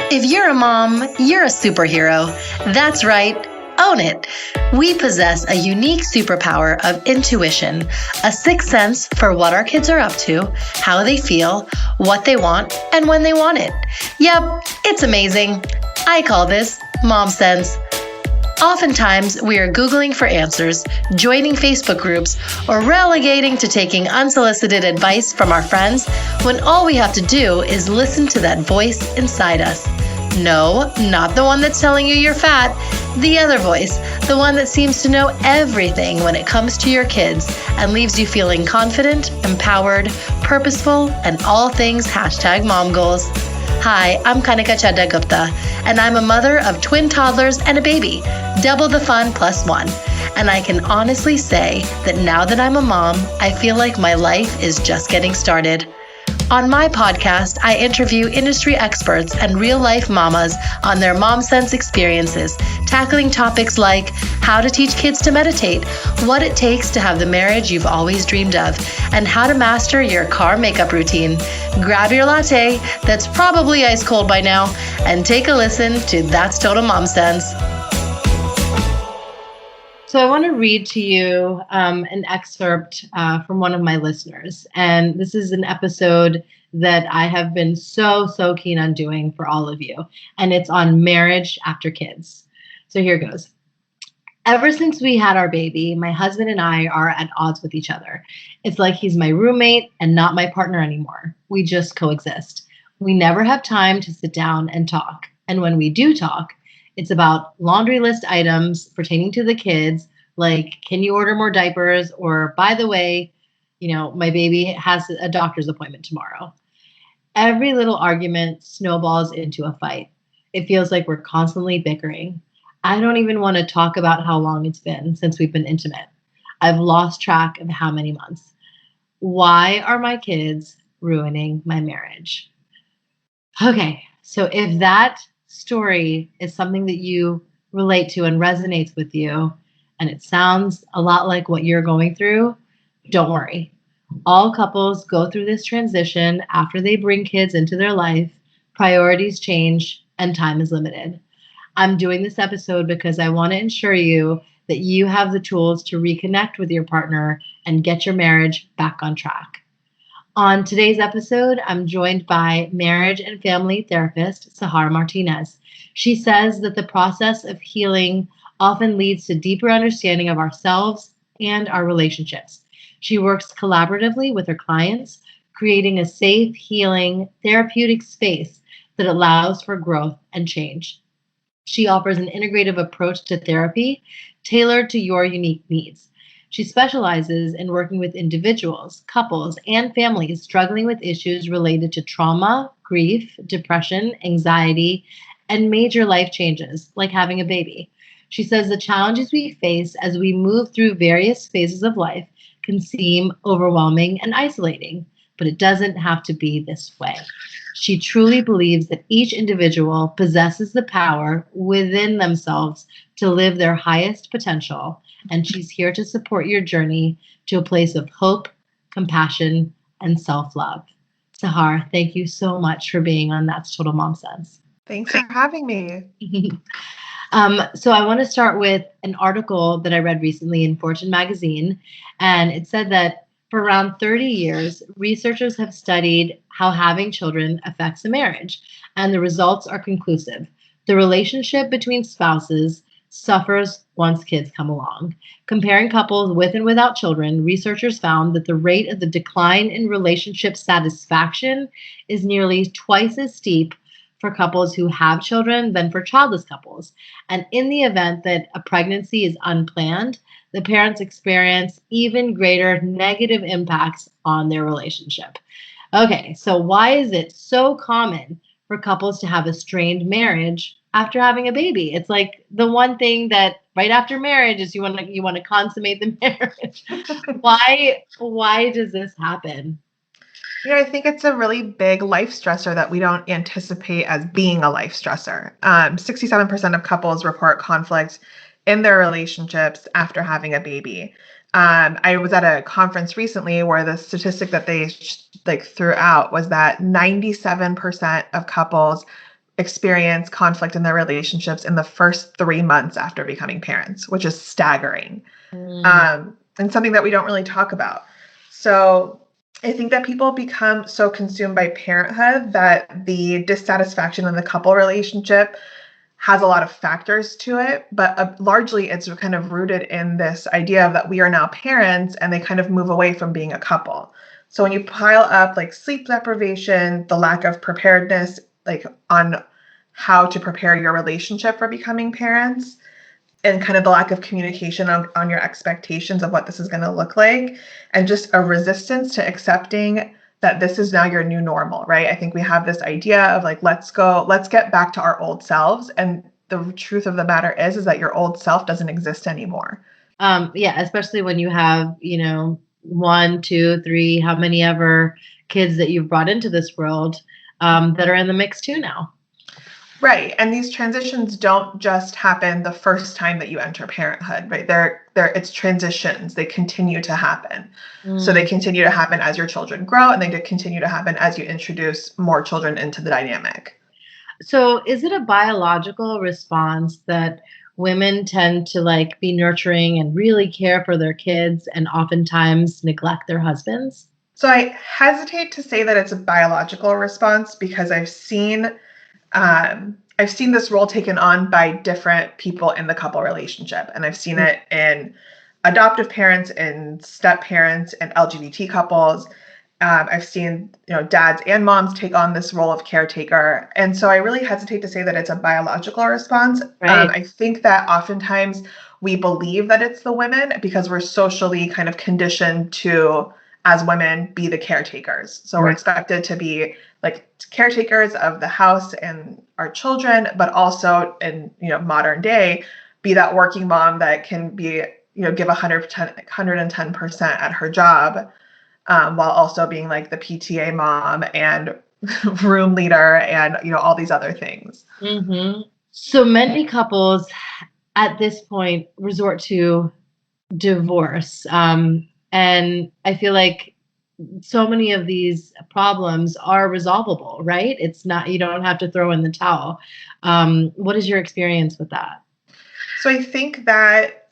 If you're a mom, you're a superhero. That's right. Own it. We possess a unique superpower of intuition, a sixth sense for what our kids are up to, how they feel, what they want, and when they want it. Yep, it's amazing. I call this mom sense. Oftentimes, we are Googling for answers, joining Facebook groups, or relegating to taking unsolicited advice from our friends when all we have to do is listen to that voice inside us. No, not the one that's telling you you're fat. The other voice, the one that seems to know everything when it comes to your kids and leaves you feeling confident, empowered, purposeful, and all things #mom goals. Hi, I'm Kanika Chadda Gupta, and I'm a mother of twin toddlers and a baby, double the fun plus one. And I can honestly say that now that I'm a mom, I feel like my life is just getting started. On my podcast, I interview industry experts and real-life mamas on their mom sense experiences, tackling topics like how to teach kids to meditate, what it takes to have the marriage you've always dreamed of, and how to master your car makeup routine. Grab your latte, that's probably ice cold by now, and take a listen to That's Total Mom Sense. So I want to read to you an excerpt from one of my listeners. And this is an episode that I have been so keen on doing for all of you. And it's on marriage after kids. So here goes. Ever since we had our baby, my husband and I are at odds with each other. It's like he's my roommate and not my partner anymore. We just coexist. We never have time to sit down and talk. And when we do talk, it's about laundry list items pertaining to the kids, like, can you order more diapers? Or, by the way, my baby has a doctor's appointment tomorrow. Every little argument snowballs into a fight. It feels like we're constantly bickering. I don't even want to talk about how long it's been since we've been intimate. I've lost track of how many months. Why are my kids ruining my marriage? Okay, so if that story is something that you relate to and resonates with you, and it sounds a lot like what you're going through, don't worry. All couples go through this transition after they bring kids into their life, priorities change, and time is limited. I'm doing this episode because I want to ensure you that you have the tools to reconnect with your partner and get your marriage back on track. On today's episode, I'm joined by marriage and family therapist, Sahar Martinez. She says that the process of healing often leads to deeper understanding of ourselves and our relationships. She works collaboratively with her clients, creating a safe, healing, therapeutic space that allows for growth and change. She offers an integrative approach to therapy tailored to your unique needs. She specializes in working with individuals, couples, and families struggling with issues related to trauma, grief, depression, anxiety, and major life changes like having a baby. She says the challenges we face as we move through various phases of life can seem overwhelming and isolating, but it doesn't have to be this way. She truly believes that each individual possesses the power within themselves to live their highest potential, and she's here to support your journey to a place of hope, compassion, and self-love. Sahar, thank you so much for being on That's Total Mom Sense. Thanks for having me. So I want to start with an article that I read recently in Fortune magazine, and it said that for around 30 years, researchers have studied how having children affects a marriage, and the results are conclusive. The relationship between spouses suffers once kids come along. Comparing couples with and without children, researchers found that the rate of the decline in relationship satisfaction is nearly twice as steep for couples who have children than for childless couples. And in the event that a pregnancy is unplanned, the parents experience even greater negative impacts on their relationship. Okay, so why is it so common for couples to have a strained marriage after having a baby? It's like the one thing that right after marriage is you want to consummate the marriage. Why does this happen? I think it's a really big life stressor that we don't anticipate as being a life stressor. 67% of couples report conflict in their relationships after having a baby. I was at a conference recently where the statistic that they threw out was that 97% of couples experience conflict in their relationships in the first 3 months after becoming parents, which is staggering. And something that we don't really talk about. So I think that people become so consumed by parenthood that the dissatisfaction in the couple relationship has a lot of factors to it, but largely it's kind of rooted in this idea of that we are now parents, and they kind of move away from being a couple. So when you pile up like sleep deprivation, the lack of preparedness, like on how to prepare your relationship for becoming parents, and kind of the lack of communication on your expectations of what this is going to look like, and just a resistance to accepting that this is now your new normal, right? I think we have this idea of like, let's get back to our old selves. And the truth of the matter is that your old self doesn't exist anymore. Yeah, especially when you have, 1, 2, 3, how many ever kids that you've brought into this world that are in the mix too now. Right. And these transitions don't just happen the first time that you enter parenthood, right? It's transitions. They continue to happen. So they continue to happen as your children grow, and they continue to happen as you introduce more children into the dynamic. So is it a biological response that women tend to like be nurturing and really care for their kids and oftentimes neglect their husbands? So I hesitate to say that it's a biological response, because I've seen this role taken on by different people in the couple relationship, and I've seen it in adoptive parents and step parents and LGBT couples. I've seen, dads and moms take on this role of caretaker, and so I really hesitate to say that it's a biological response. Right. I think that oftentimes we believe that it's the women because we're socially kind of conditioned to, as women, be the caretakers. So we're expected to be like caretakers of the house and our children, but also in modern day, be that working mom that can be give 110% at her job, while also being like the PTA mom and room leader and all these other things. Mm-hmm. So many couples at this point resort to divorce, and I feel like so many of these problems are resolvable, right? It's not, you don't have to throw in the towel. What is your experience with that? So I think that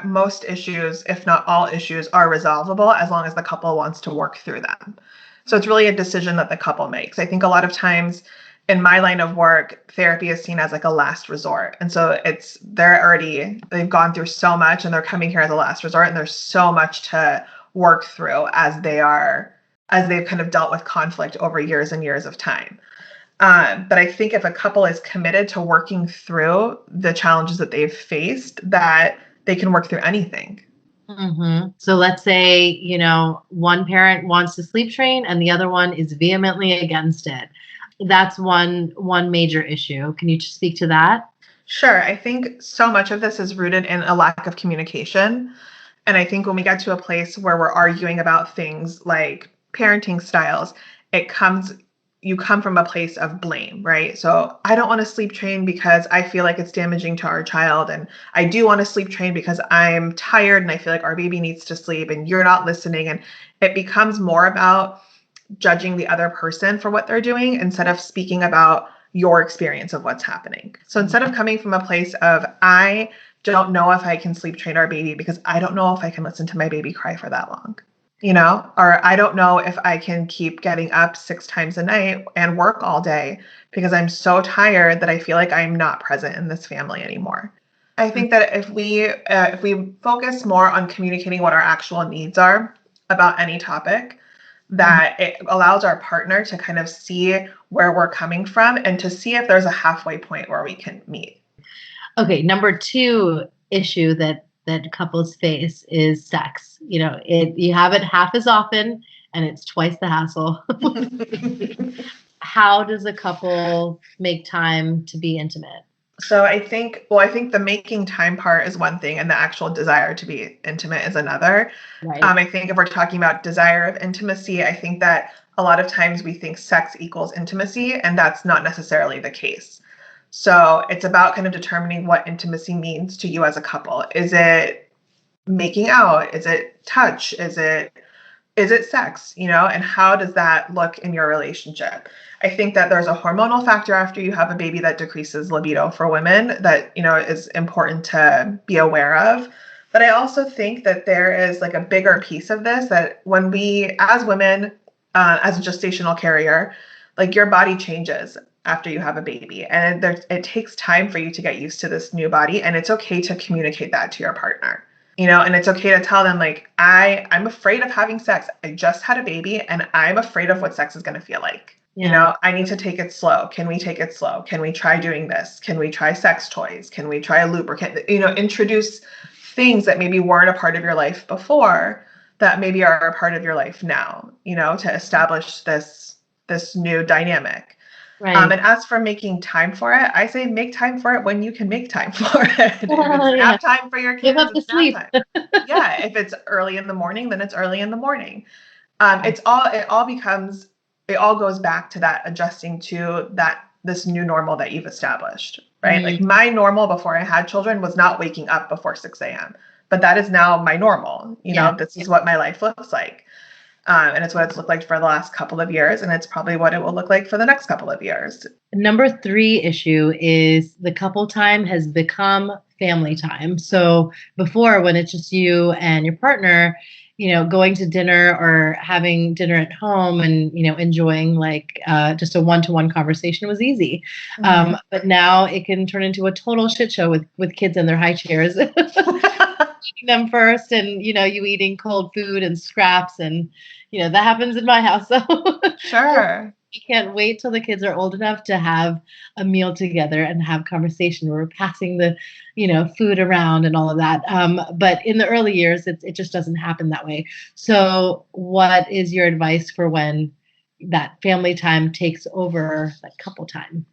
most issues, if not all issues, are resolvable as long as the couple wants to work through them. So it's really a decision that the couple makes. I think a lot of times in my line of work, therapy is seen as like a last resort. And so they've gone through so much, and they're coming here as a last resort, and there's so much to work through as they've kind of dealt with conflict over years and years of time. But I think if a couple is committed to working through the challenges that they've faced, that they can work through anything. Mm-hmm. So let's say, one parent wants to sleep train and the other one is vehemently against it. That's one major issue. Can you just speak to that? Sure. I think so much of this is rooted in a lack of communication. And I think when we get to a place where we're arguing about things like parenting styles, you come from a place of blame, right? So I don't want to sleep train because I feel like it's damaging to our child. And I do want to sleep train because I'm tired and I feel like our baby needs to sleep and you're not listening. And it becomes more about judging the other person for what they're doing instead of speaking about your experience of what's happening. So instead of coming from a place of, I don't know if I can sleep train our baby because I don't know if I can listen to my baby cry for that long, or I don't know if I can keep getting up 6 times a night and work all day because I'm so tired that I feel like I'm not present in this family anymore. I think that if we focus more on communicating what our actual needs are about any topic, that it allows our partner to kind of see where we're coming from and to see if there's a halfway point where we can meet. Okay, number 2 issue that couples face is sex. You have it half as often and it's twice the hassle. How does a couple make time to be intimate? So I think the making time part is one thing, and the actual desire to be intimate is another. Right. I think if we're talking about desire of intimacy, I think that a lot of times we think sex equals intimacy, and that's not necessarily the case. So it's about kind of determining what intimacy means to you as a couple. Is it making out? Is it touch? Is it is it sex, and how does that look in your relationship? I think that there's a hormonal factor after you have a baby that decreases libido for women that, is important to be aware of. But I also think that there is like a bigger piece of this that when we, as women, as a gestational carrier, like your body changes after you have a baby, and it takes time for you to get used to this new body, and it's okay to communicate that to your partner. And it's okay to tell them like, I'm afraid of having sex. I just had a baby and I'm afraid of what sex is going to feel like. Yeah. I need to take it slow. Can we take it slow? Can we try doing this? Can we try sex toys? Can we try a lubricant? Introduce things that maybe weren't a part of your life before that maybe are a part of your life now, to establish this new dynamic. Right. And as for making time for it, I say make time for it when you can make time for it. If it's Yeah. nap time for your Give kids, up the it's nap sleep. time. Yeah, if it's early in the morning, then it's early in the morning. It all goes back to that adjusting to this new normal that you've established, right? Like my normal before I had children was not waking up before 6 a.m. But that is now my normal. Yeah. This is what my life looks like. And it's what it's looked like for the last couple of years. And it's probably what it will look like for the next couple of years. Number 3 issue is the couple time has become family time. So before, when it's just you and your partner, going to dinner or having dinner at home and, enjoying like just a one-to-one conversation was easy. But now it can turn into a total shit show with kids in their high chairs. Eating them first and, you eating cold food and scraps and, that happens in my house. So Sure. I can't wait till the kids are old enough to have a meal together and have conversation. We're passing the, food around and all of that. But in the early years, it just doesn't happen that way. So what is your advice for when that family time takes over that couple time?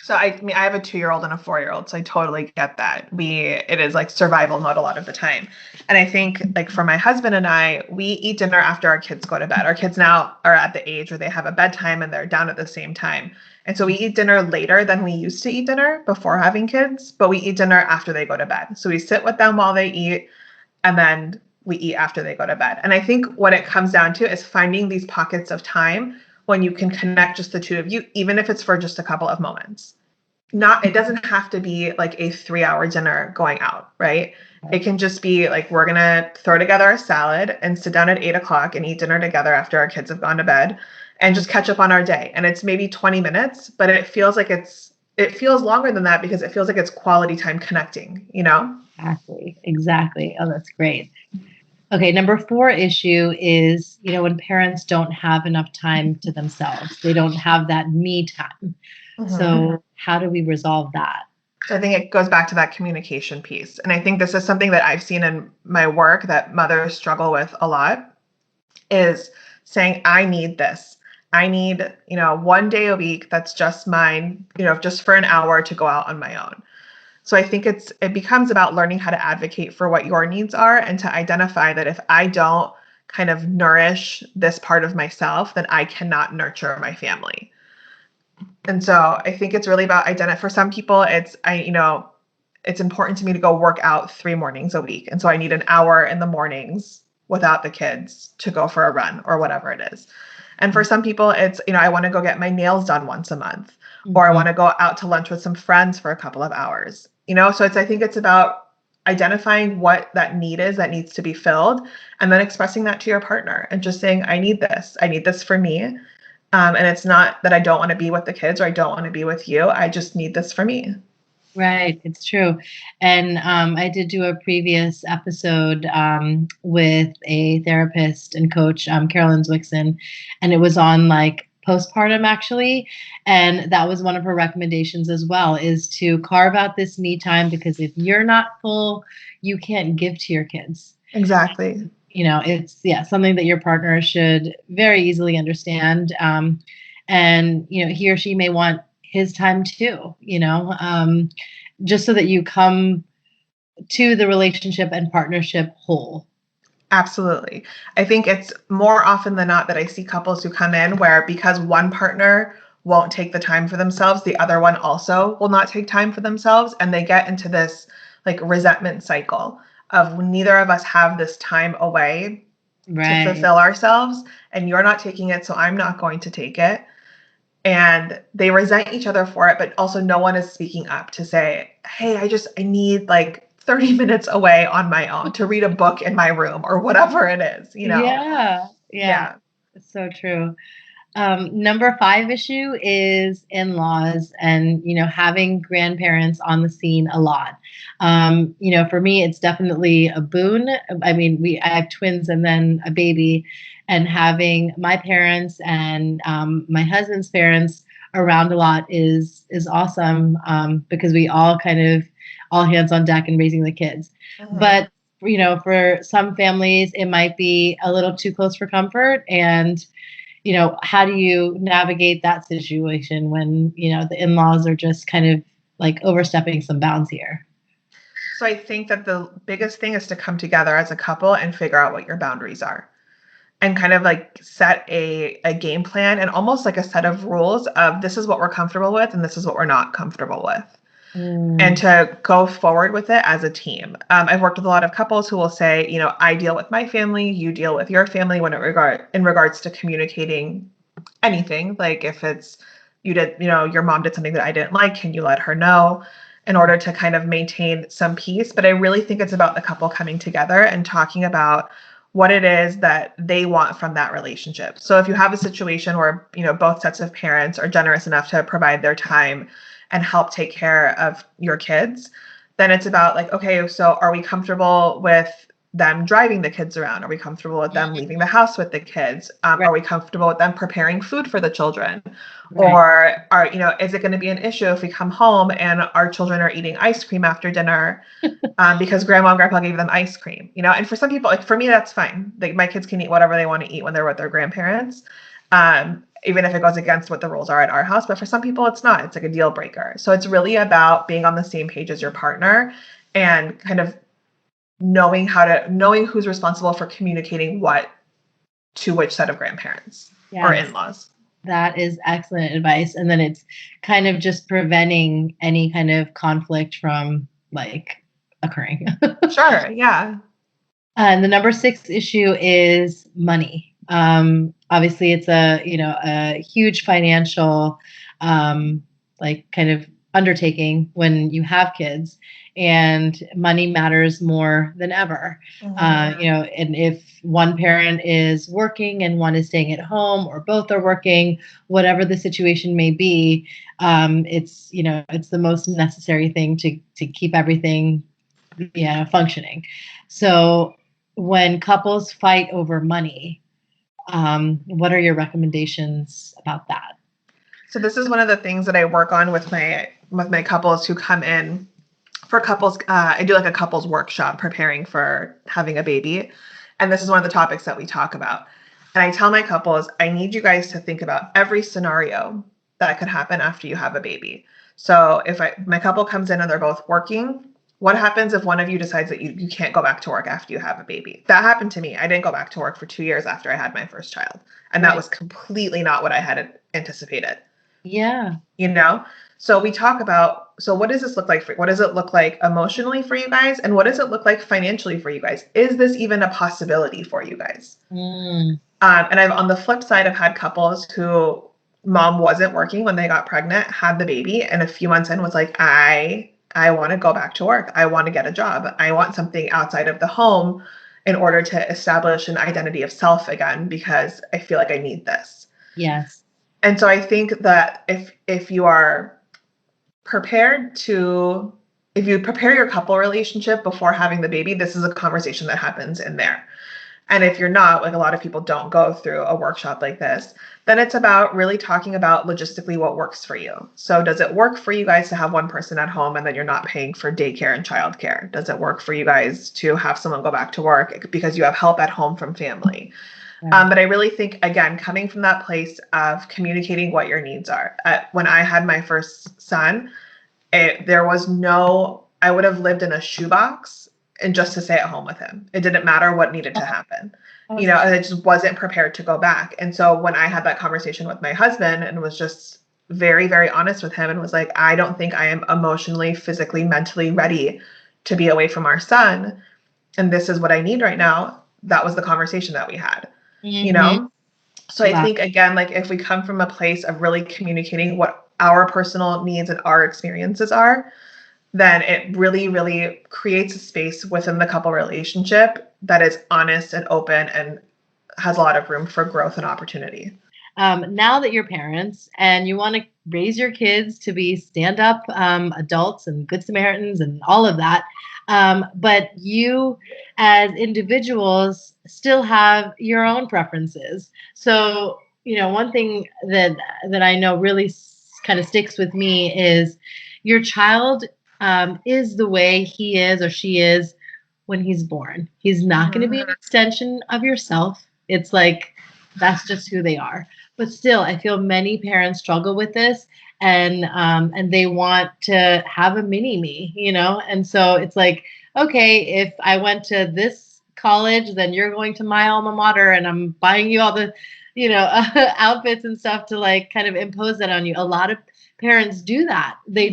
So I mean, I have a 2-year-old and a 4-year-old, so I totally get that. It is like survival mode a lot of the time. And I think like for my husband and I, we eat dinner after our kids go to bed. Our kids now are at the age where they have a bedtime and they're down at the same time. And so we eat dinner later than we used to eat dinner before having kids, but we eat dinner after they go to bed. So we sit with them while they eat and then we eat after they go to bed. And I think what it comes down to is finding these pockets of time when you can connect just the two of you, even if it's for just a couple of moments. It doesn't have to be like a 3-hour dinner going out, right? It can just be like, we're going to throw together a salad and sit down at 8 o'clock and eat dinner together after our kids have gone to bed and just catch up on our day. And it's maybe 20 minutes, but it feels like it feels longer than that because it feels like it's quality time connecting, Exactly. Oh, that's great. Okay, number 4 issue is, when parents don't have enough time to themselves. They don't have that me time. So how do we resolve that? I think it goes back to that communication piece. And I think this is something that I've seen in my work that mothers struggle with a lot is saying, I need this. I need, 1 day a week that's just mine, just for an hour to go out on my own. So I think it becomes about learning how to advocate for what your needs are and to identify that if I don't kind of nourish this part of myself, then I cannot nurture my family. And so I think it's really about for some people, it's important to me to go work out 3 mornings a week. And so I need an hour in the mornings without the kids to go for a run or whatever it is. And for some people, it's, I want to go get my nails done once a month, or I want to go out to lunch with some friends for a couple of hours, so I think it's about identifying what that need is that needs to be filled and then expressing that to your partner and just saying, I need this for me. And it's not that I don't want to be with the kids or I don't want to be with you. I just need this for me. Right, it's true. And I did do a previous episode with a therapist and coach, Carolyn Zwickson, and it was on like postpartum actually. And that was one of her recommendations as well, is to carve out this me time, because if you're not full, you can't give to your kids. Exactly. It's something that your partner should very easily understand. And, he or she may want his time too, just so that you come to the relationship and partnership whole. Absolutely. I think it's more often than not that I see couples who come in where because one partner won't take the time for themselves, the other one also will not take time for themselves. And they get into this like resentment cycle of neither of us have this time away to Right. fulfill ourselves, and you're not taking it, so I'm not going to take it. And they resent each other for it, but also no one is speaking up to say, hey, I need like 30 minutes away on my own to read a book in my room or whatever it is, you know? Yeah. Yeah. Yeah. It's so true. Number five issue is in-laws and, having grandparents on the scene a lot. For me, it's definitely a boon. I mean, I have twins and then a baby, and having my parents and my husband's parents around a lot is awesome, because we all kind of all hands on deck in raising the kids. Mhm. But for some families, it might be a little too close for comfort, and how do you navigate that situation when, the in-laws are just kind of like overstepping some bounds here? So I think that the biggest thing is to come together as a couple and figure out what your boundaries are, and kind of like set a game plan and almost like a set of rules of this is what we're comfortable with and this is what we're not comfortable with, and Mm, to go forward with it as a team. I've worked with a lot of couples who will say, I deal with my family, you deal with your family when in regards to communicating anything. Like if it's your mom did something that I didn't like, can you let her know, in order to kind of maintain some peace? But I really think it's about the couple coming together and talking about what it is that they want from that relationship. So if you have a situation where, both sets of parents are generous enough to provide their time and help take care of your kids, then it's about like, okay, so are we comfortable with them driving the kids around? Are we comfortable with them leaving the house with the kids? right, Are we comfortable with them preparing food for the children? right. Or is it going to be an issue if we come home and our children are eating ice cream after dinner, because grandma and grandpa gave them ice cream? And for some people, like for me, that's fine. Like my kids can eat whatever they want to eat when they're with their grandparents, even if it goes against what the rules are at our house. But for some people, it's not. It's like a deal breaker. So it's really about being on the same page as your partner and kind of knowing who's responsible for communicating what to which set of grandparents or Yes, in-laws. that is excellent advice. And then it's kind of just preventing any kind of conflict from like occurring. Sure, yeah. And the number six issue is money. Obviously, it's a huge financial, like kind of undertaking when you have kids, and money matters more than ever. Mhm. And if one parent is working and one is staying at home, or both are working, whatever the situation may be, it's the most necessary thing to keep everything, functioning. So when couples fight over money, what are your recommendations about that? So this is one of the things that I work on with my couples who come in. For couples, I do like a couples workshop preparing for having a baby, and this is one of the topics that we talk about. And I tell my couples, I need you guys to think about every scenario that could happen after you have a baby. So if my couple comes in and they're both working, what happens if one of you decides that you can't go back to work after you have a baby? That happened to me. I didn't go back to work for 2 years after I had my first child, and that Right. was completely not what I had anticipated. Yeah. you know so we talk about, so what does this look like what does it look like emotionally for you guys, and what does it look like financially for you guys? Is this even a possibility for you guys? Mm, And I've, on the flip side, I've had couples who mom wasn't working when they got pregnant, had the baby, and a few months in was like, I want to go back to work, I want to get a job, I want something outside of the home in order to establish an identity of self again, because I feel like I need this. yes. And so I think that if you are prepared to if you prepare your couple relationship before having the baby, this is a conversation that happens in there. And if you're not, like a lot of people don't go through a workshop like this, then it's about really talking about logistically what works for you. So does it work for you guys to have one person at home and then you're not paying for daycare and childcare? Does it work for you guys to have someone go back to work because you have help at home from family? Right. But I really think, again, coming from that place of communicating what your needs are. When I had my first son, there was no, I would have lived in a shoebox and just to stay at home with him. It didn't matter what needed to happen. Okay. And I just wasn't prepared to go back. And so when I had that conversation with my husband and was just very, very honest with him and was like, I don't think I am emotionally, physically, mentally ready to be away from our son, and this is what I need right now. that was the conversation that we had, you Mm-hmm. know? So I think, Exactly. again, like if we come from a place of really communicating what our personal needs and our experiences are, then it really, really creates a space within the couple relationship that is honest and open and has a lot of room for growth and opportunity. Now that you're parents and you want to raise your kids to be stand up adults and good Samaritans and all of that, but you as individuals still have your own preferences. So, one thing that I know really kind of sticks with me is your child is the way he is or she is when he's born. He's not going to be Mhm. an extension of yourself. It's like that's just who they are. But still, I feel many parents struggle with this, and they want to have a mini me. And so it's like, okay, if I went to this college, then you're going to my alma mater, and I'm buying you all the, outfits and stuff to like kind of impose that on you. A lot of parents do that. They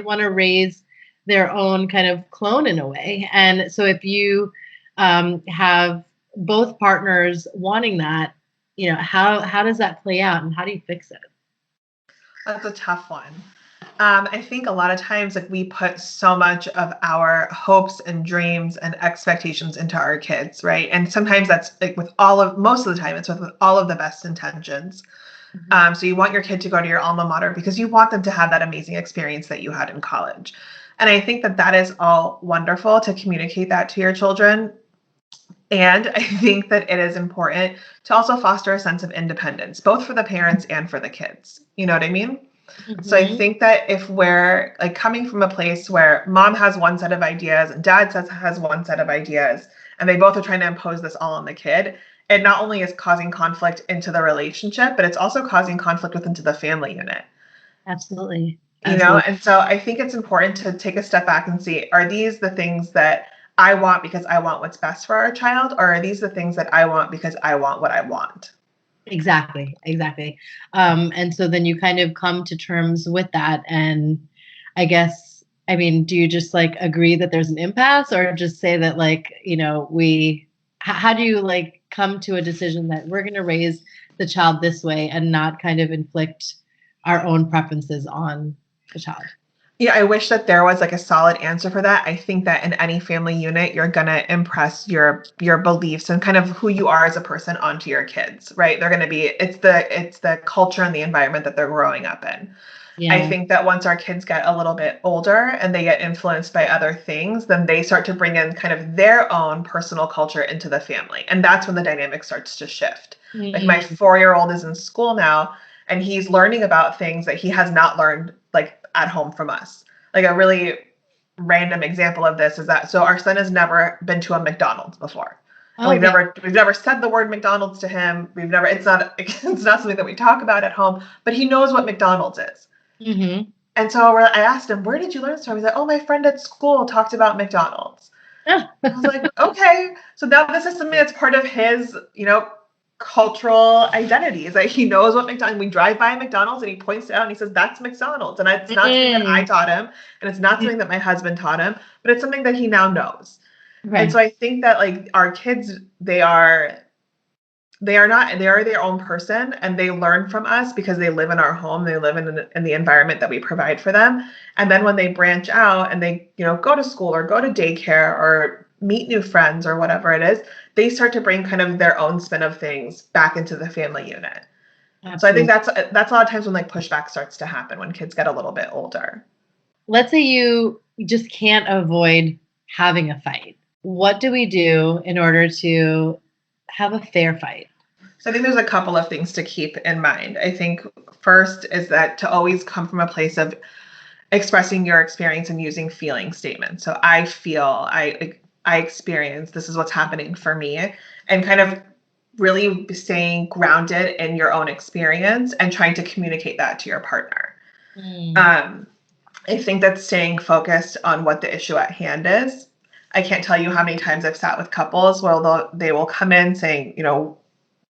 want to raise their own kind of clone in a way. And so if you have both partners wanting that, how does that play out and how do you fix it? That's a tough one. I think a lot of times, like we put so much of our hopes and dreams and expectations into our kids, right? And sometimes that's like most of the time, it's with all of the best intentions. Mhm. So you want your kid to go to your alma mater because you want them to have that amazing experience that you had in college. And I think that that is all wonderful to communicate that to your children. And I think that it is important to also foster a sense of independence, both for the parents and for the kids. You know what I mean? So I Mhm. think that if we're like coming from a place where mom has one set of ideas and dad has one set of ideas, and they both are trying to impose this all on the kid, it not only is causing conflict into the relationship, but it's also causing conflict within the family unit. Absolutely. You know, Absolutely. and so I think it's important to take a step back and see, are these the things that I want because I want what's best for our child, or are these the things that I want because I want what I want? Exactly. Exactly. And so then you kind of come to terms with that. And I guess, I mean, do you just like agree that there's an impasse or just say that, like, how do you like come to a decision that we're going to raise the child this way and not kind of inflict our own preferences on the child? Yeah, I wish that there was like a solid answer for that. I think that in any family unit, you're gonna impress your beliefs and kind of who you are as a person onto your kids, right? They're gonna be it's the culture and the environment that they're growing up in. I Yeah. think that once our kids get a little bit older and they get influenced by other things, then they start to bring in kind of their own personal culture into the family. And that's when the dynamic starts to shift. Like my Mm, 4-year-old is in school now and he's learning about things that he has not learned like at home from us. Like a really random example of this is that so our son has never been to a McDonald's before. And we've okay. never said the word McDonald's to him. We've never it's not something that we talk about at home, but he knows what McDonald's is. Hmm. And so I asked him, where did you learn this from? He's like, oh, my friend at school talked about McDonald's. And I was like, okay. So now this is something that's part of his, cultural identity is that he knows what McDonald's, we drive by McDonald's and he points it out and he says, that's McDonald's. And it's not something that I Mm, taught him. And it's not something that my husband taught him, but it's something that he now knows. And okay. so I think that like our kids, they are their own person and they learn from us because they live in our home, they live in the environment that we provide for them. And then when they branch out and they go to school or go to daycare or meet new friends or whatever it is, they start to bring kind of their own spin of things back into the family unit. So I think Absolutely. that's a lot of times when like pushback starts to happen when kids get a little bit older. Let's say you just can't avoid having a fight. What do we do in order to have a fair fight? So I think there's a couple of things to keep in mind. I think first is that to always come from a place of expressing your experience and using feeling statements. So I feel, I experience, this is what's happening for me, and kind of really staying grounded in your own experience and trying to communicate that to your partner. Mm. Um, I think that staying focused on what the issue at hand is. I can't tell you how many times I've sat with couples where they will come in saying,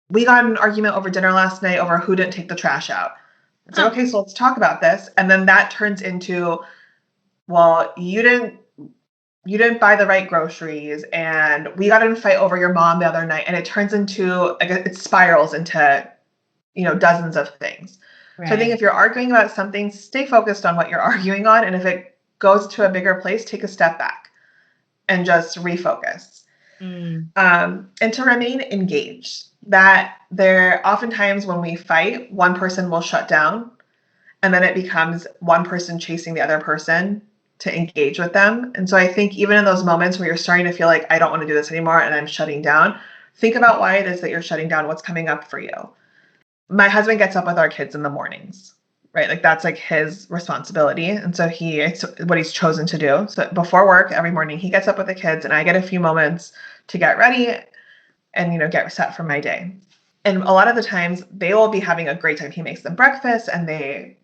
we got in an argument over dinner last night over who didn't take the trash out. It's like, Huh. okay, so let's talk about this. And then that turns into, well, you didn't you didn't buy the right groceries, and we got in a fight over your mom the other night, and it turns into, it spirals into, dozens of things. So I think Right. if you're arguing about something, stay focused on what you're arguing on. And if it goes to a bigger place, take a step back and just refocus. Mm. And to remain engaged, that there oftentimes when we fight, one person will shut down, and then it becomes one person chasing the other person to engage with them. And so I think even in those moments where you're starting to feel like, I don't want to do this anymore and I'm shutting down, think about why it is that you're shutting down, what's coming up for you. My husband gets up with our kids in the mornings, right? Like that's like his responsibility. And so it's what he's chosen to do. So before work every morning, he gets up with the kids and I get a few moments to get ready and, get set for my day. And a lot of the times they will be having a great time. He makes them breakfast and they're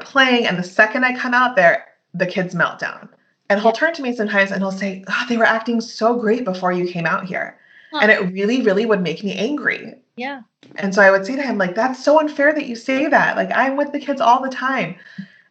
playing. And the second I come out there, the kids melt down. And he'll turn to me sometimes and he'll say, oh, they were acting so great before you came out here. Huh. And it really, really would make me angry. Yeah. And so I would say to him, like, that's so unfair that you say that. Like, I'm with the kids all the time.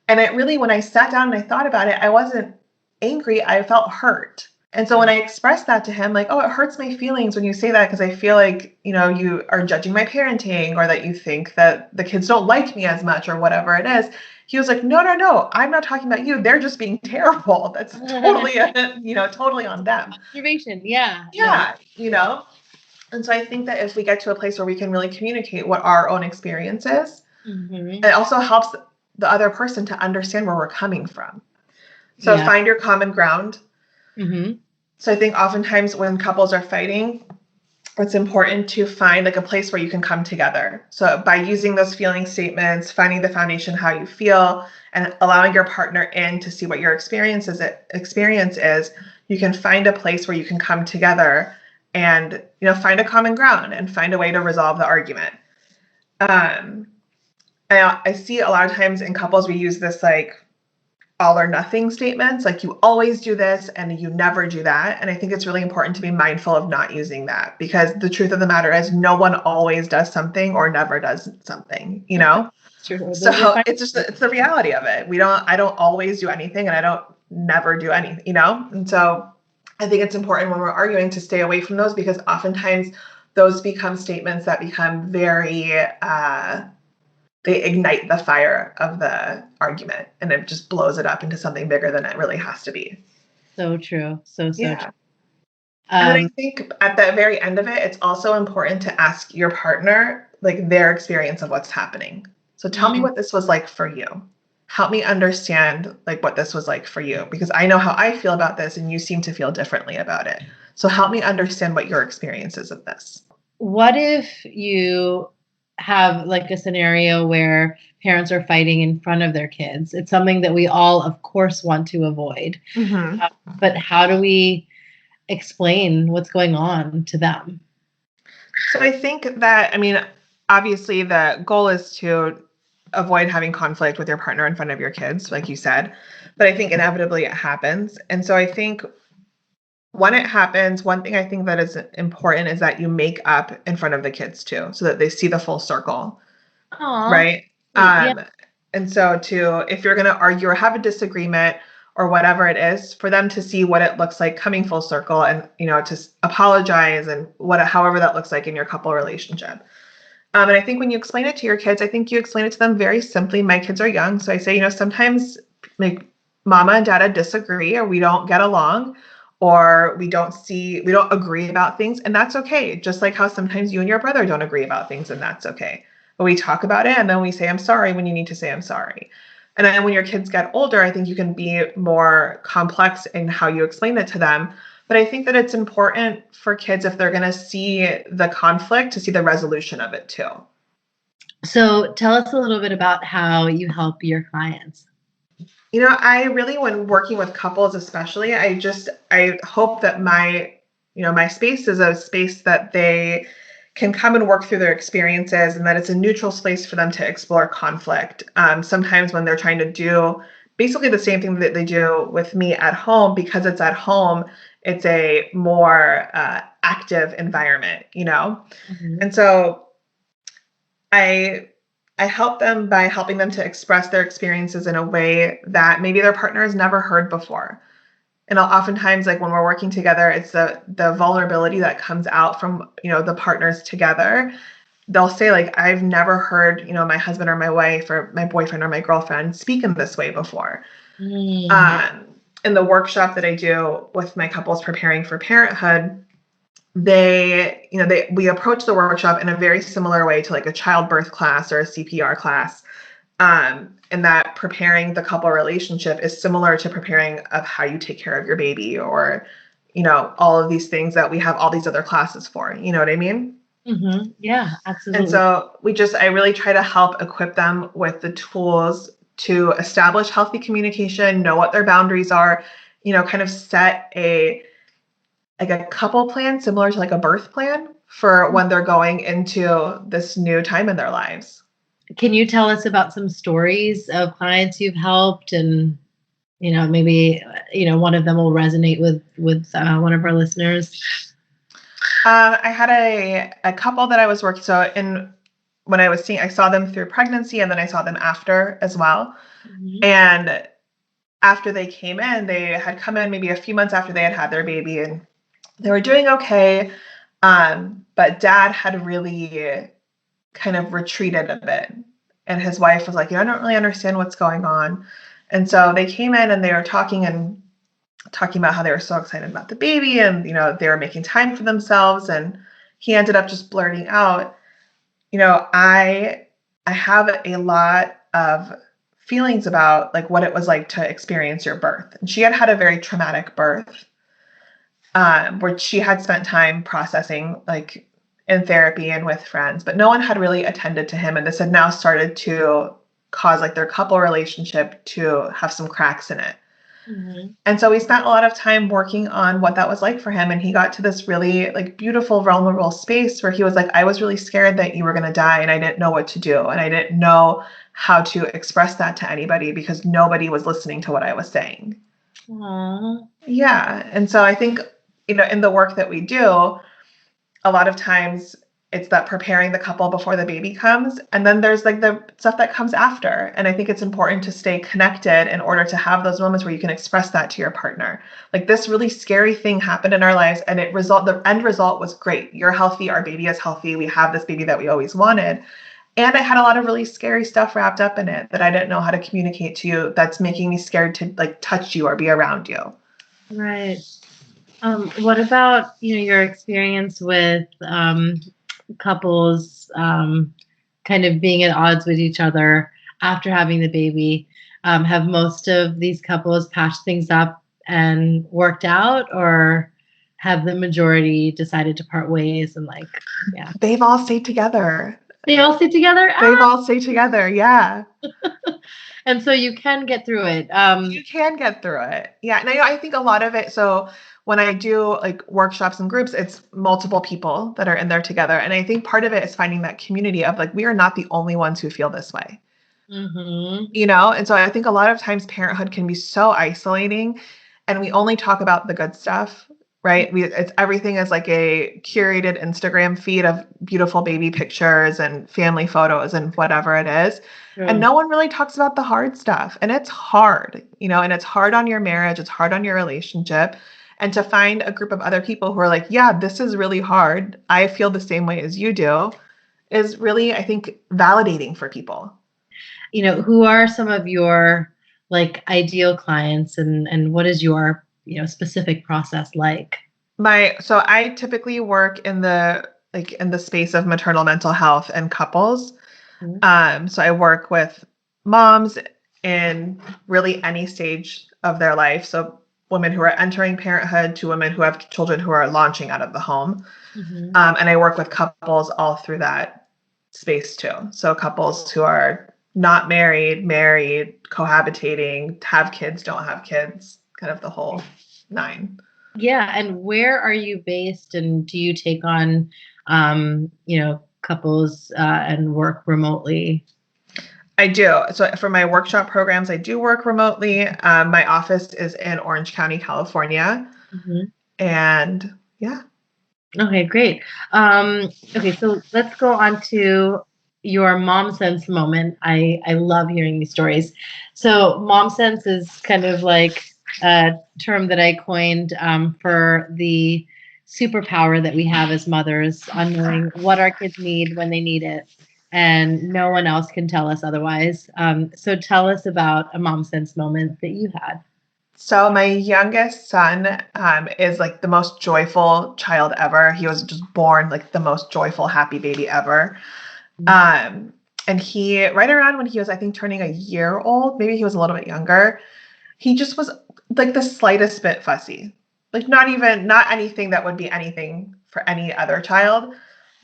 And it really, when I sat down and I thought about it, I wasn't angry. I felt hurt. And so when I expressed that to him, like, oh, it hurts my feelings when you say that because I feel like, you are judging my parenting or that you think that the kids don't like me as much or whatever it is. He was like, no, I'm not talking about you. They're just being terrible. That's totally, totally on them. Observation. Yeah. Yeah. And so I think that if we get to a place where we can really communicate what our own experience is, it also helps the other person to understand where we're coming from. So find your common ground. So I think oftentimes when couples are fighting, it's important to find like a place where you can come together. So by using those feeling statements, finding the foundation, how you feel, and allowing your partner in to see what your experience is, you can find a place where you can come together and, find a common ground and find a way to resolve the argument. I see a lot of times in couples, we use this like all or nothing statements, like you always do this and you never do that. And I think it's really important to be mindful of not using that because the truth of the matter is no one always does something or never does something, True. So it's the reality of it. I don't always do anything and I don't never do anything, And so I think it's important when we're arguing to stay away from those because oftentimes those become statements that become very, they ignite the fire of the argument and it just blows it up into something bigger than it really has to be. So true. So true. And I think at the very end of it, it's also important to ask your partner, like their experience of what's happening. So tell me what this was like for you. Help me understand like what this was like for you, because I know how I feel about this and you seem to feel differently about it. So help me understand what your experience is of this. What if you have like a scenario where parents are fighting in front of their kids? It's something that we all, of course, want to avoid. But how do we explain what's going on to them? So I think that, obviously the goal is to avoid having conflict with your partner in front of your kids, like you said, but I think inevitably it happens. And so I think when it happens, one thing I think that is important is that you make up in front of the kids too, so that they see the full circle. Aww. Right. And so if you're going to argue or have a disagreement or whatever it is, for them to see what it looks like coming full circle and, to apologize and however that looks like in your couple relationship. And I think when you explain it to your kids, I think you explain it to them very simply. My kids are young. So I say, sometimes like mama and dada disagree or we don't get along or we don't agree about things. And that's okay. Just like how sometimes you and your brother don't agree about things and that's okay. But we talk about it and then we say, I'm sorry when you need to say I'm sorry. And then when your kids get older, I think you can be more complex in how you explain it to them. But I think that it's important for kids, if they're going to see the conflict, to see the resolution of it too. So tell us a little bit about how you help your clients. I really, when working with couples especially, I hope that my space is a space that they can come and work through their experiences and that it's a neutral space for them to explore conflict. Sometimes when they're trying to do basically the same thing that they do with me at home, because it's at home, it's a more active environment, And so I help them by helping them to express their experiences in a way that maybe their partner has never heard before. And oftentimes, like when we're working together, it's the vulnerability that comes out from, the partners together. They'll say like, I've never heard, my husband or my wife or my boyfriend or my girlfriend speak in this way before. Mm. In the workshop that I do with my couples preparing for parenthood, we approach the workshop in a very similar way to like a childbirth class or a CPR class. And that preparing the couple relationship is similar to preparing of how you take care of your baby, or, all of these things that we have all these other classes for. You know what I mean? Mm-hmm. Yeah, And absolutely. so I really try to help equip them with the tools to establish healthy communication, know what their boundaries are, kind of set a couple plan similar to like a birth plan for when they're going into this new time in their lives. Can you tell us about some stories of clients you've helped, and maybe one of them will resonate with one of our listeners? I had a couple that I was working. So when I was seeing, I saw them through pregnancy, and then I saw them after as well. Mm-hmm. And after they came in, they had come in maybe a few months after they had had their baby, and they were doing okay. But dad had really kind of retreated a bit. And his wife was like, I don't really understand what's going on. And so they came in and they were talking about how they were so excited about the baby, and, they were making time for themselves. And he ended up just blurting out, I have a lot of feelings about like what it was like to experience your birth. And she had had a very traumatic birth, where she had spent time processing, like in therapy and with friends, but no one had really attended to him. And this had now started to cause like their couple relationship to have some cracks in it. Mm-hmm. And so we spent a lot of time working on what that was like for him. And he got to this really like beautiful, vulnerable space where he was like, I was really scared that you were going to die, and I didn't know what to do. And I didn't know how to express that to anybody because nobody was listening to what I was saying. Aww. Yeah. And so I think, in the work that we do, a lot of times it's that preparing the couple before the baby comes. And then there's like the stuff that comes after. And I think it's important to stay connected in order to have those moments where you can express that to your partner. Like, this really scary thing happened in our lives, and the end result was great. You're healthy. Our baby is healthy. We have this baby that we always wanted. And I had a lot of really scary stuff wrapped up in it that I didn't know how to communicate to you. That's making me scared to like touch you or be around you. Right. What about your experience with couples kind of being at odds with each other after having the baby? Have most of these couples patched things up and worked out, or have the majority decided to part ways and yeah? They've all stayed together. They all stay together? They've all stayed together. Yeah. And so you can get through it. You can get through it. Yeah. And I think a lot of it, so when I do like workshops and groups, it's multiple people that are in there together. And I think part of it is finding that community of like, we are not the only ones who feel this way. Mm-hmm. And so I think a lot of times parenthood can be so isolating, and we only talk about the good stuff, right? Everything is like a curated Instagram feed of beautiful baby pictures and family photos and whatever it is. And True. no one really talks about the hard stuff. And it's hard, and it's hard on your marriage. It's hard on your relationship. And to find a group of other people who are like, yeah, this is really hard, I feel the same way as you do, is really, I think, validating for people. Who are some of your ideal clients, and what is your specific process like? So I typically work in the space of maternal mental health and couples. So I work with moms in really any stage of their life. So women who are entering parenthood to women who have children who are launching out of the home. Mm-hmm. And I work with couples all through that space too. So couples who are not married, cohabitating, have kids, don't have kids, kind of the whole nine. Yeah, and where are you based, and do you take on couples and work remotely? I do. So for my workshop programs, I do work remotely. My office is in Orange County, California. Mm-hmm. And yeah. Okay, great. Okay, so let's go on to your mom sense moment. I love hearing these stories. So mom sense is kind of like term that I coined for the superpower that we have as mothers on knowing what our kids need when they need it. And no one else can tell us otherwise. So tell us about a mom sense moment that you had. So my youngest son is like the most joyful child ever. He was just born like the most joyful, happy baby ever. Um, and he, right around when he was, I think, turning a year old, maybe he was a little bit younger, he just was like the slightest bit fussy. Like not anything that would be anything for any other child,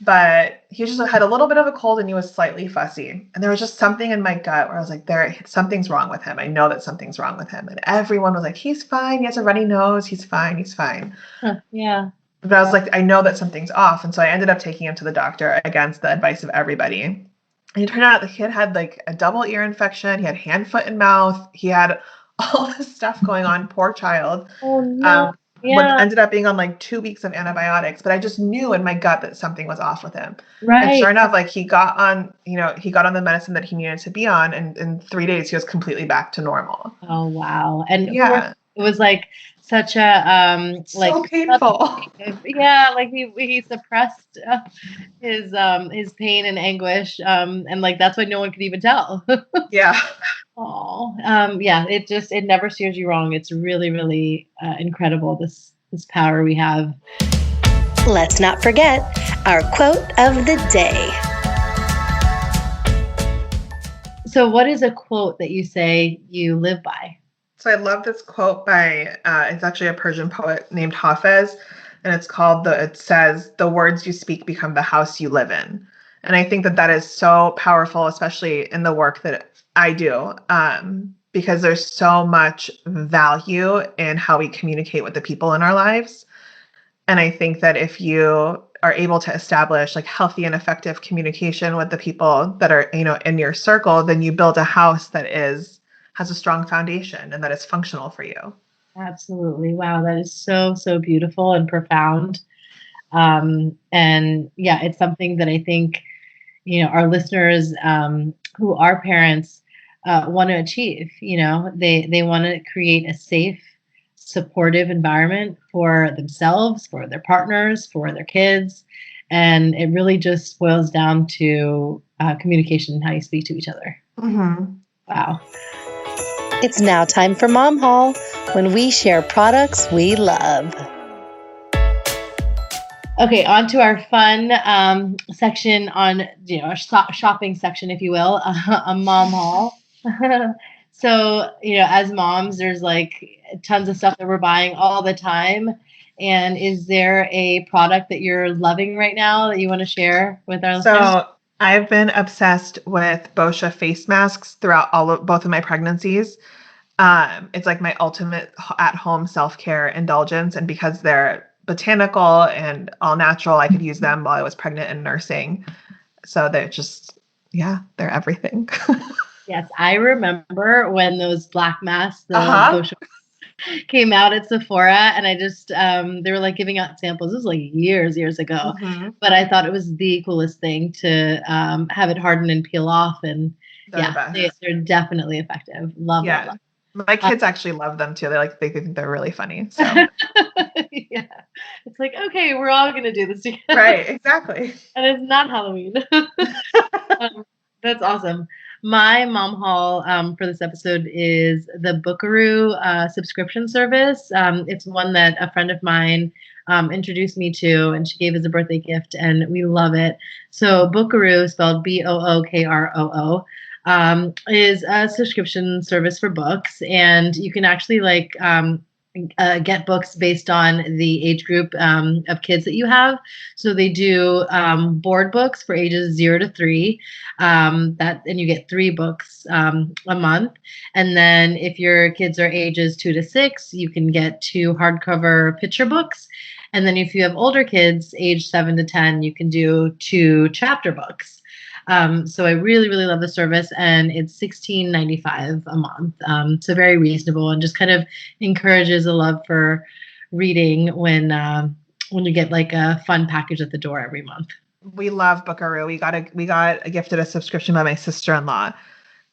but he just had a little bit of a cold and he was slightly fussy. And there was just something in my gut where I was like, something's wrong with him. I know that something's wrong with him. And everyone was like, he's fine. He has a runny nose. He's fine. He's fine. Yeah. But I was like, I know that something's off. And so I ended up taking him to the doctor against the advice of everybody. And it turned out the kid had like a double ear infection. He had hand, foot, and mouth. He had all this stuff going on. Poor child. Oh no. What Yeah. ended up being on like 2 weeks of antibiotics, but I just knew in my gut that something was off with him. And sure Right. enough, like he got on the medicine that he needed to be on, and in 3 days he was completely back to normal. Oh wow. And Yeah. it was like such a like So painful. yeah, like he suppressed his pain and anguish and like that's why no one could even tell. Yeah. Oh, yeah, it never steers you wrong. It's really, really incredible this power we have. Let's not forget our quote of the day. So, what is a quote that you say you live by? So I love this quote by it's actually a Persian poet named Hafez, and it says, "The words you speak become the house you live in." And I think that that is so powerful, especially in the work that I do, because there's so much value in how we communicate with the people in our lives. And I think that if you are able to establish like healthy and effective communication with the people that are, in your circle, then you build a house that has a strong foundation and that is functional for you. Absolutely. Wow, that is so, so beautiful and profound. And yeah, it's something that I think, our listeners who are parents want to achieve. They want to create a safe, supportive environment for themselves, for their partners, for their kids. And it really just boils down to communication and how you speak to each other. Mm-hmm. Wow. It's now time for Mom Haul, when we share products we love. Okay, on to our fun section on, our shopping section, if you will, a mom haul. So, as moms, there's like tons of stuff that we're buying all the time. And is there a product that you're loving right now that you want to share with our listeners? So I've been obsessed with Boscia face masks throughout both of my pregnancies. It's like my ultimate at-home self-care indulgence. And because they're botanical and all natural, I could use them while I was pregnant and nursing. So they're just, they're everything. Yes, I remember when those black masks, the Boscia came out at Sephora, and I just they were like giving out samples. This was like years ago, but I thought it was the coolest thing to have it harden and peel off, and they're definitely effective. Love them. My kids actually love them too. They think they're really funny. So yeah, it's like, okay, we're all gonna do this together. Right, exactly. And it's not Halloween. That's awesome. My mom haul for this episode is the Bookaroo subscription service. It's one that a friend of mine introduced me to, and she gave as a birthday gift, and we love it. So Bookaroo, spelled Bookroo, is a subscription service for books, and you can actually get books based on the age group of kids that you have. So they do board books for ages 0 to 3. And you get 3 books a month. And then if your kids are ages 2 to 6, you can get 2 hardcover picture books. And then if you have older kids, age 7 to 10, you can do 2 chapter books. So I really, really love the service, and it's $16.95 a month. So very reasonable, and just kind of encourages a love for reading when you get like a fun package at the door every month. We love Bookaroo. We got gifted a subscription by my sister-in-law,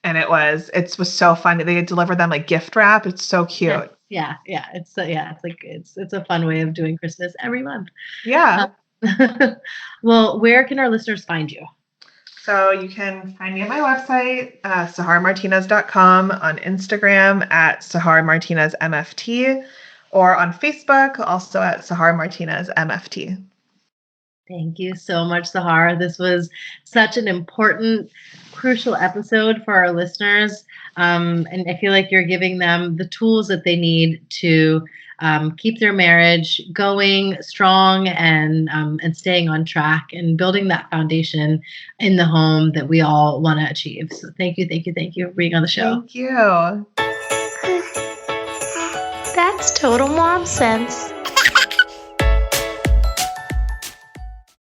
and it was so fun. They delivered them like gift wrap. It's so cute. Yeah. It's it's a fun way of doing Christmas every month. Yeah. Well, where can our listeners find you? So you can find me at my website, saharmartinez.com, on Instagram at Sahar Martinez MFT, or on Facebook, also at Sahar Martinez MFT. Thank you so much, Sahar. This was such an important, crucial episode for our listeners. And I feel like you're giving them the tools that they need to keep their marriage going strong and staying on track and building that foundation in the home that we all want to achieve. So thank you for being on the show. Thank you. That's total mom sense.